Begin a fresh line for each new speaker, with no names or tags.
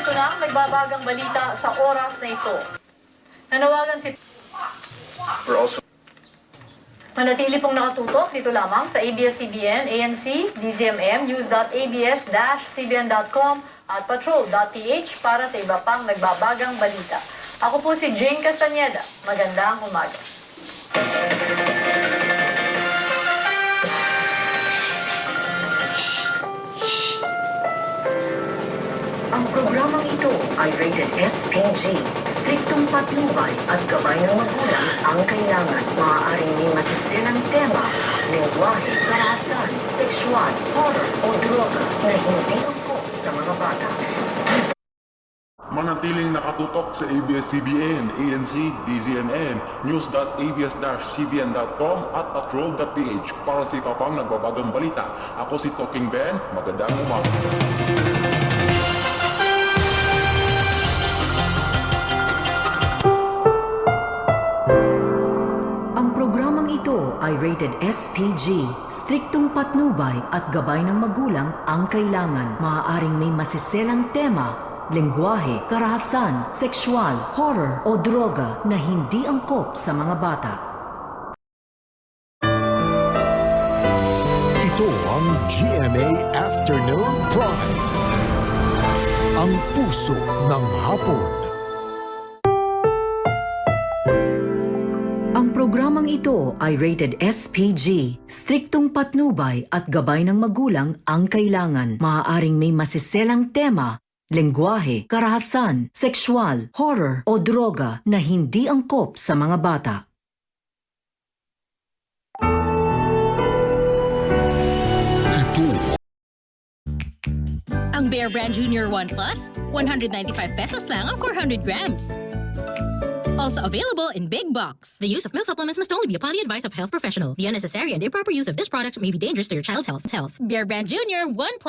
Narito na ang nagbabagang balita sa oras na ito. Nanawagan si... Manatili pong nakatutok dito lamang sa ABS-CBN, ANC, DZMM, news.abs-cbn.com at patrol.ph para sa iba pang nagbabagang balita. Ako po si Jane Castañeda. Magandang umaga.
Ang programang ito ay rated SPG. Striktong patnubay at gabay ng magulang ang kailangan. Maaaring may masisilang tema, lengguwahe, karahasan, sexual, horror o droga na hindi angkop sa mga bata.
Manatiling nakatutok sa ABS-CBN, ANC, DZMM, news.abs-cbn.com at patrol.ph para sa iba pang nagbabagang balita. Ako si Talking Ben, magandang umaga.
Ang programang ito ay rated SPG. Striktong patnubay at gabay ng magulang ang kailangan. Maaaring may masiselang tema, lengguwahe, karahasan, sexual, horror o droga na hindi angkop sa mga bata.
Ito ang GMA Afternoon Prime. Ang puso ng hapon.
Ang programang ito ay rated SPG. Striktong patnubay at gabay ng magulang ang kailangan. Maaaring may masiselang tema, lengguwahe, karahasan, sexual, horror o droga na hindi angkop sa mga bata.
Ang Bear Brand Junior 1 Plus, 195 pesos lang ang 400 grams. Also available in big box. The use of milk supplements must only be upon the advice of a health professional. The unnecessary and improper use of this product may be dangerous to your child's health. Bear Brand Junior 1 Plus.